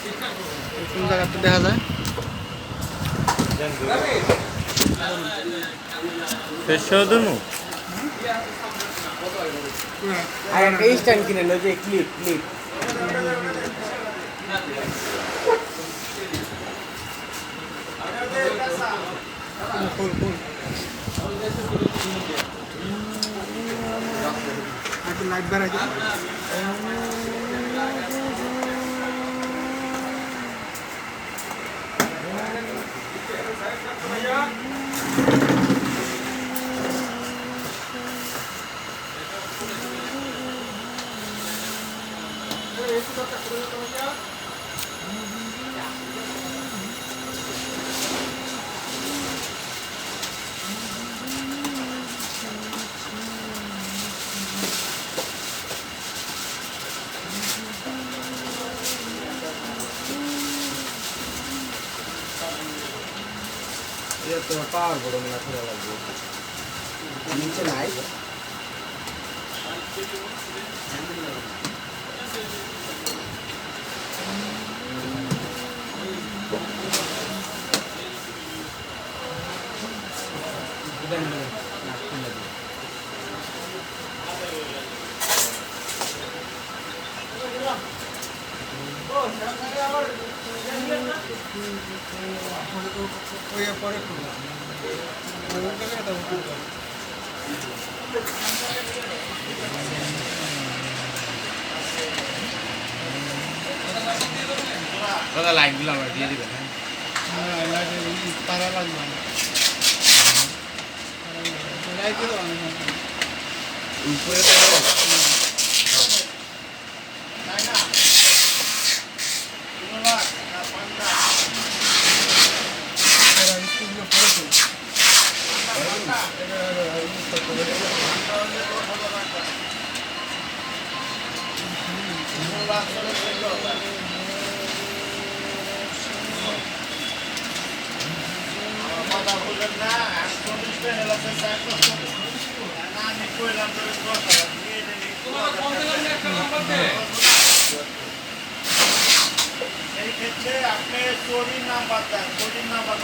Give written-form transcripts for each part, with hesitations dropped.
কোন জায়গাতে দেখা যায় আর একটা স্ট্যান্ড কিনে লো যে ক্লিপ ক্লিপ লাইট বাড়াই তোমার পাওয়ার বড় মেলা খোলা লাগবে নিচে নাই ওই পরে দাদা লাইটগুলো আমার দিয়ে দিবেন হ্যাঁ তারা লাগবে লাইট দিল উপরে এই ক্ষেত্রে আপনি চোরির নাম্বার দেন, চোরির নাম্বার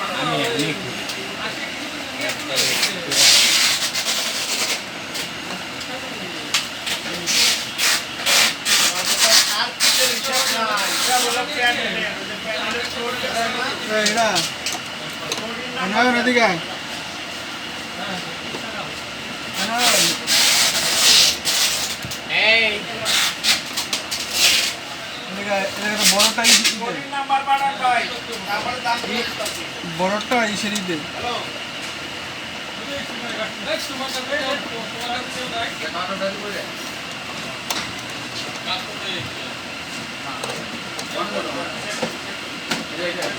নদীকা বড়টা ইসের ঈদে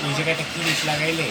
এই জায়গাটা কিরিশ লাগাইলে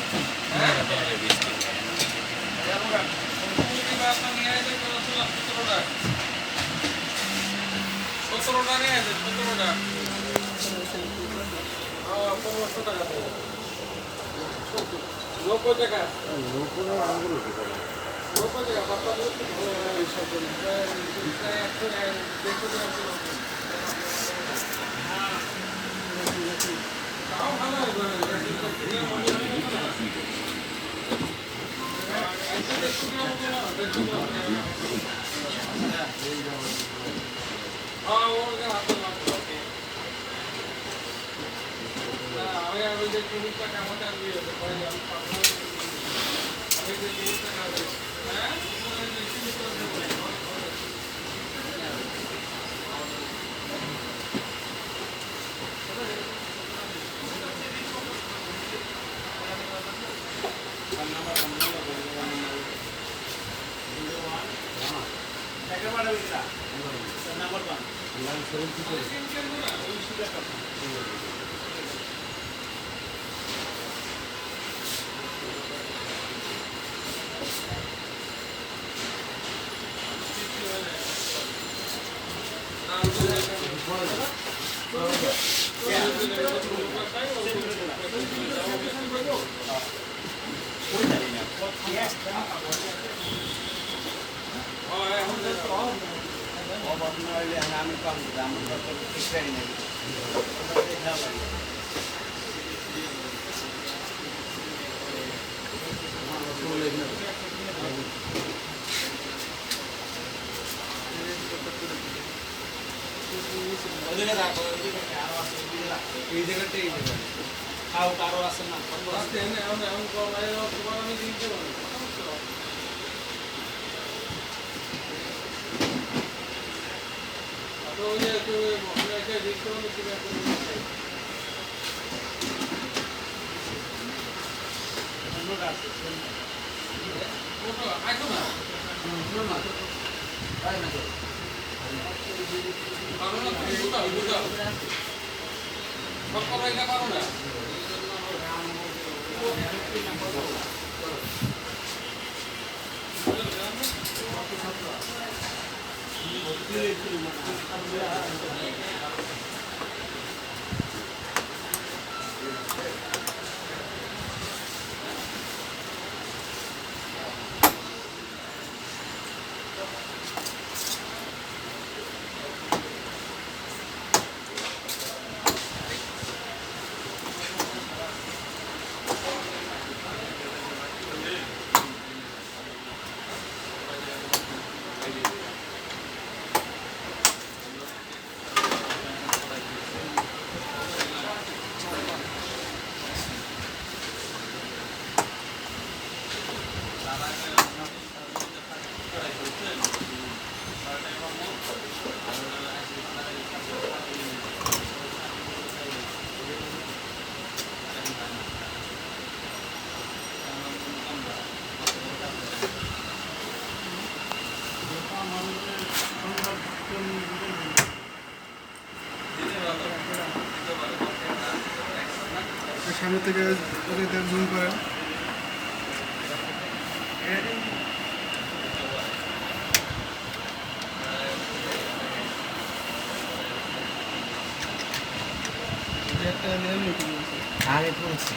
আমি কম দাম ঠিক এই জায়গাটা এই জায়গা খাও কারো আছে না সামনে থেকে ওদের জুম করেন একটা নেন আগে পড়ছি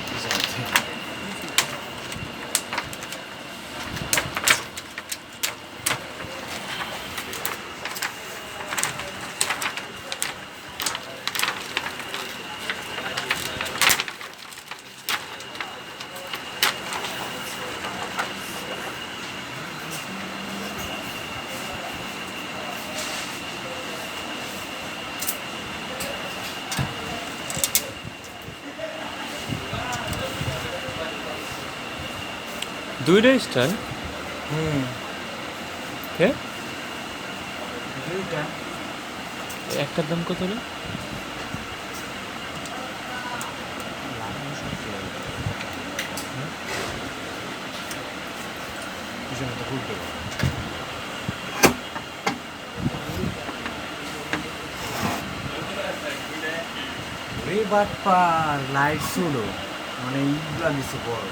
দুইটা স্টার কে দুইটা একটার দাম কত রে পিছনে তো ঘুরতে রে বাপ্পা লাইট ছিল মানে ইগুলা দিছে বড়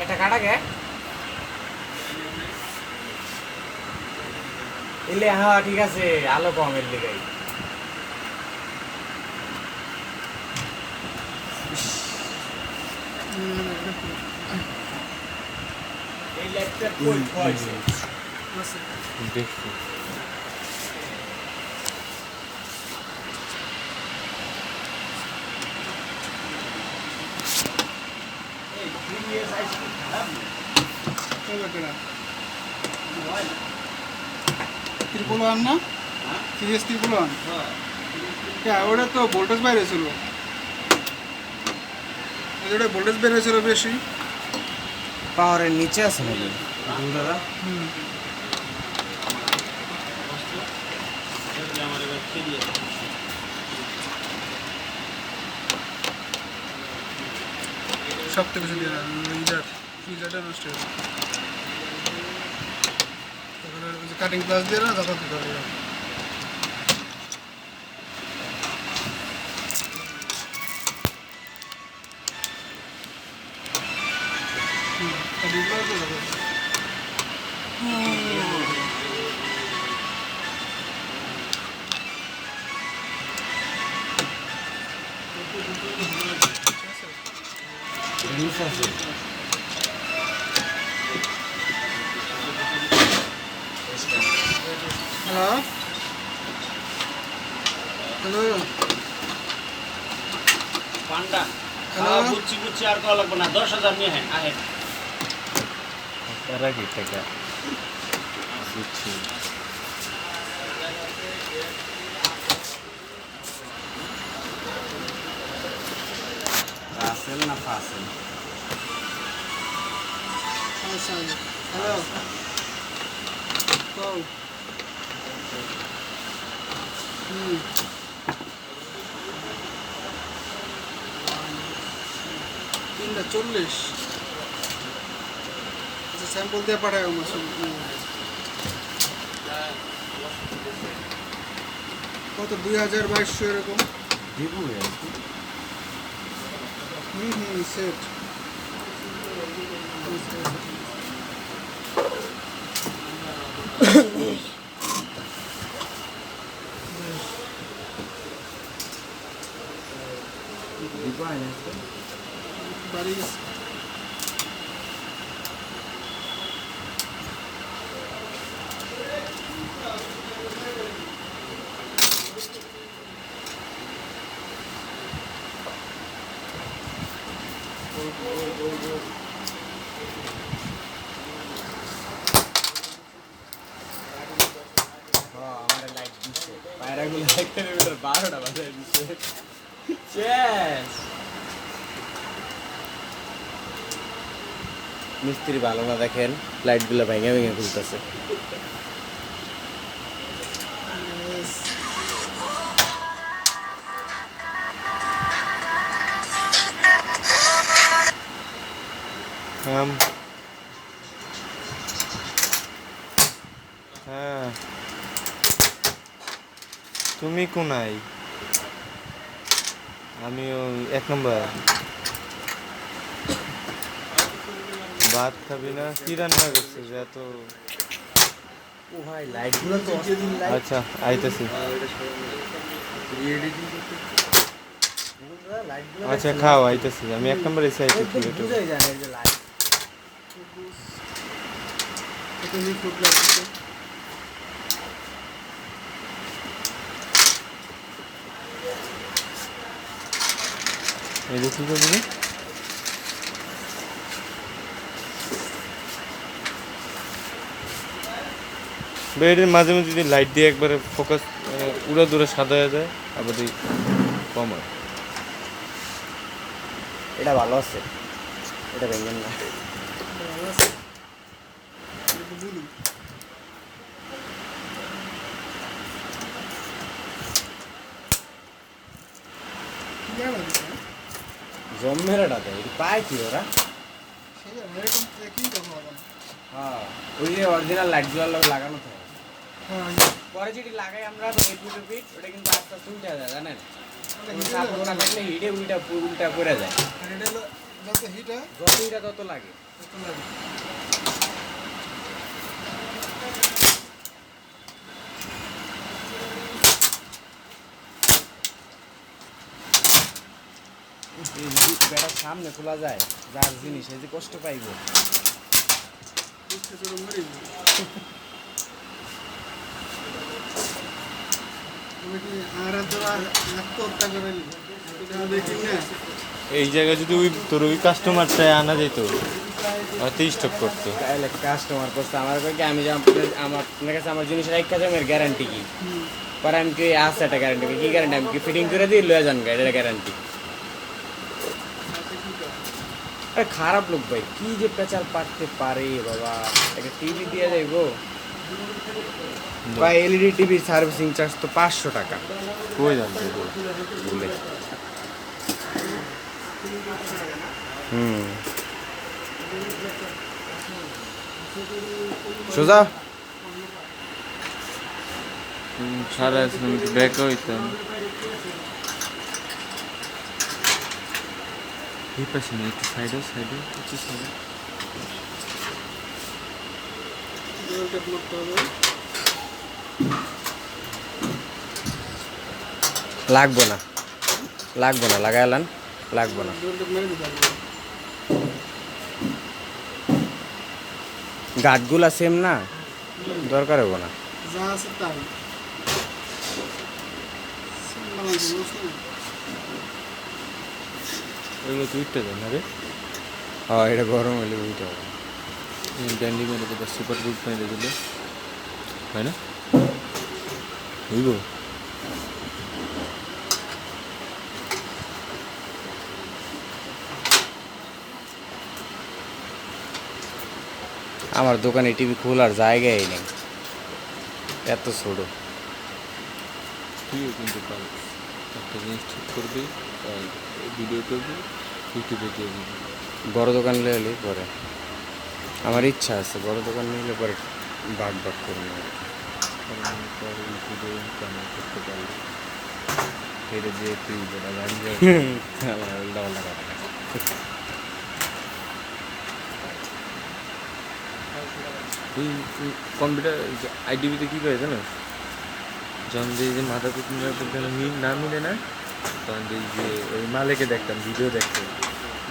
এটা কাটা কে এলে হ্যাঁ ঠিক আছে আলো কমের দিকে এই ল্যাপটপ কই হয়েছে দেখছি এই 3 ইয়ার্স আইসক্রিম খারাপ ত্রিপুল আন না সিরিয়াস ত্রিপুল আন ওটা তো ভোল্টেজ বাইরে ছিল ওটা ভোল্টেজ বের হয়েছিল বেশি পাওয়ারের নিচে আছে নাকি দাদা সব থেকে বেশি ফ্রিজারটা নষ্ট হয়েছে কাটিং গ্লাস দিয়ে না যখন করে কাটিং গ্লাস লুজ আছে হ্যালো হ্যালো পান্ডা হ্যালো বুঝছি আর কল লাগবে না 10,000 নিয়ে হ্যাঁ আহে তারা কি টাকা বুঝছি মডেল না ফাসেল? হ্যালো কও তিনটা 40 আচ্ছা স্যাম্পল দিয়ে পাঠাও মাসুম কত 2022 এরকম দিব সেট দিব আইনা বাড়ি আমার লাইট দিছে পায়রাগুলো একটা মিটার 12টা বাজায় দিছে চেস মিস্ত্রি ভালো না দেখেন লাইটগুলো ভেঙে ভেঙে খুলতেছে হ্যাঁ তুমি কোনাই আমিও 1 নম্বর ভাত খাবি না কি রান্না করছে যে এত ও ভাই লাইটগুলো তো অস্থির লাইট আচ্ছা আইতেছি লাইটগুলো আচ্ছা খাও আইতেছি আমি 1 নম্বর এসে আইতেছি বুঝাই জানে যে লাইট কত নি ফুট লাগছে এই দেখি তো দিদি বেডের মাঝে মাঝে যদি লাইট দিয়ে একবারে ফোকাস উড়া দূরে সাদা হয়ে যায় আবার কম হয় এটা ভালো আছে এটা ভেঙেন না ভালো আছে এটা বলি কি জানো জম্মেরাটা দেয় এটা পায় কি ওরা সেই এরকম একই কথা বলা হ্যাঁ ওই যে অরিজিনাল লাইটগুলো লাগানো থাকে হ্যাঁ পরে যেটি লাগাই আমরা ফিট ওটা কিন্তু আস্তে আস্তে উল্টে যায় জানেন সাপোর্ট না থাকলে হিটে উল্টা করে যায় আর এটা হলো যত হিট হয় যত হিটা তত লাগে তত লাগে এই যদি ব্যাটার সামনে খোলা যায় যার জিনিস এই যে কষ্ট পাইব বুঝতে শুরু করি তুমি কি আর আত্মহত্যা করে এটা দেখি না এই জায়গায় যদি ওই তোর ওই কাস্টমারটা আনা যেত হয়তো স্টক করতো তাহলে কাস্টমার করছে আমার কই কি আমি যে আপনার কাছে আমার জিনিসের এক কাজে আমার গ্যারান্টি কি পরে আমি কি আছে একটা গ্যারান্টি কি গ্যারান্টি আমি কি ফিটিং করে দিই লয়ে যান গাড়ির গ্যারান্টি আরে খারাপ লোক ভাই কি যে পেঁচাল পাঠতে পারে বাবা একটা টিভি দিয়ে যাইবো বা এলইডি টিভির সার্ভিসিং চার্জ তো 500 টাকা কই জানতো বলে সোজা সারা ব্যাক হইতাম এই পাশে না একটু সাইডে একটু সাইডে জলটা করতে হবে লাগবো না লাগাইলাম লাগবো না জলটা মেরে দিতে হবে গাছগুলা সেম না দরকার হবো না যা আছে তাই সিম্বল আছে ওইগুলো তুই উঠতে দেয় না রে হ্যাঁ এটা গরম হলে বুঝতে হবে ড্যান্ডি মেরে দিলে সুপার গুড মেরে দিলে হয় না হইব আমার দোকানে টিভি খোলার জায়গাই নেই, এত ছোট। তুইও কিন্তু পারবি, একটা জিনিস ঠিক করবি, ভিডিও করবি, ইউটিউবে দিয়ে দিবি। বড় দোকান নিলে পরে আমার ইচ্ছা আছে, বড় দোকান নিলে পরে ভাগ ভাগ করবো। কারণ পরে ইউটিউবে ইনকাম করতে পারবি, হেরে দিয়ে তুই যেটা জানবি। আমার উল্টা পাল্টা কথা। তুই কম্পিউটার আইডিবিতে কী করে জানো, যখন যে মাথা পিছনে না মিলে না, তখন যে ওই মালিকে দেখতাম ভিডিও দেখতাম,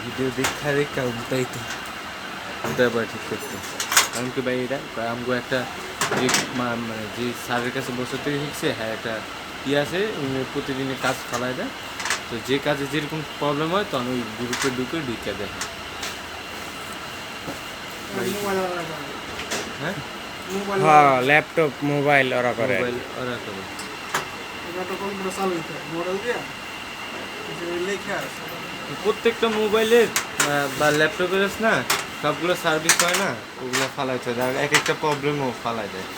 ভিডিও দেখা উল্টাইতো, উল্টাই পরে ঠিক করতো। এমনকি ভাই এটা আমাকে একটা যে মানে যে স্যারের কাছে বছর থেকে শিখছে, হ্যাঁ একটা আছে, উনি প্রতিদিনের কাজ ফালাই দেয়, তো যে কাজে যেরকম প্রবলেম হয় তখন ওই গ্রুপে ঢুকে দেখে। হ্যাঁ, হ্যাঁ, ল্যাপটপ মোবাইল ওরা করে। মোবাইল ওরা করে। এটা কম্পিউটার চালু হইতে মডেল দিয়া লেখা আছে। প্রত্যেকটা মোবাইলের বা ল্যাপটপের আছে না, সবগুলো সার্ভিস হয় না, ওগুলো ফালাইতে হয়, এক একটা প্রবলেমও ফালাই দেয়,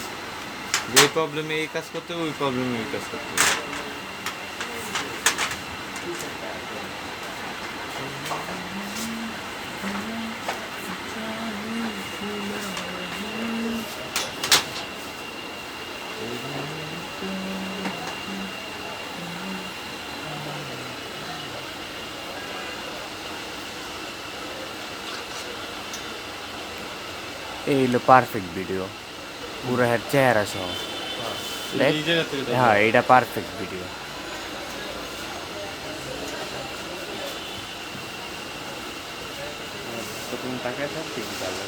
যে প্রবলেমে এই কাজ করতে হবে, ওই প্রবলেমে ওই কাজ করতে হবে। এই হলো পারফেক্ট ভিডিও, পুরো হ্যাঁ চেহারা সহ। দেখ, এই জায়গা থেকে দেখো। হ্যাঁ এটা পারফেক্ট ভিডিও। তুমি তাকায় থাক, ঠিক আছে।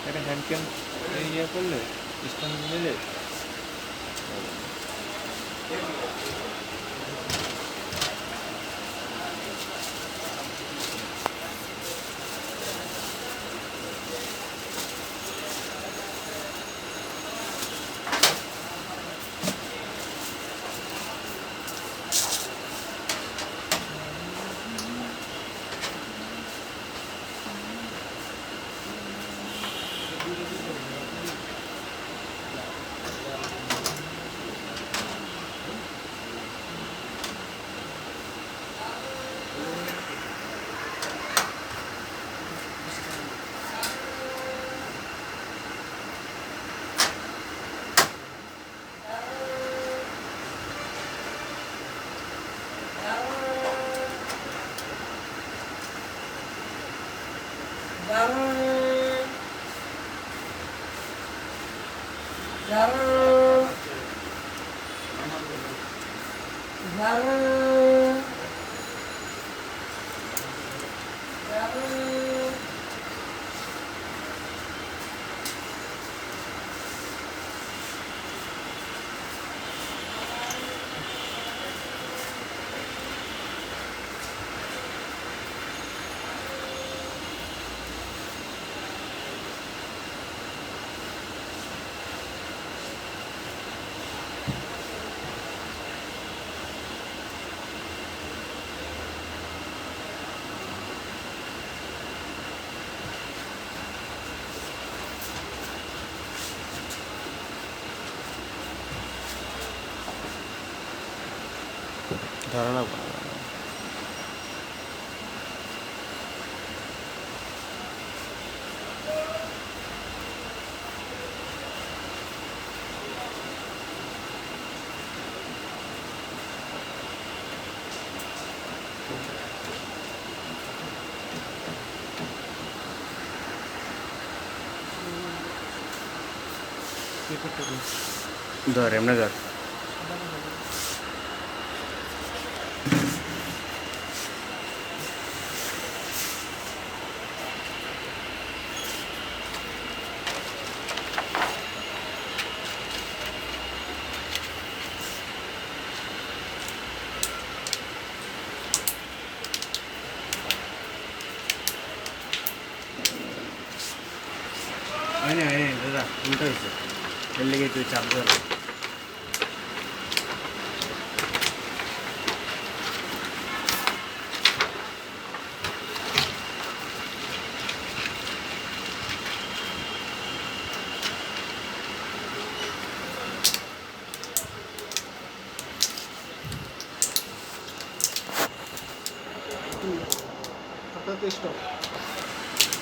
একটা হ্যান্ড ক্যাম ইয়ে করলে, স্ট্যান্ড নিলে ধারণা ধর, এমনি ধর। দাদা উল্টা হয়েছে, এর লেগে তুই চাপ ধর। ডেস্কটপ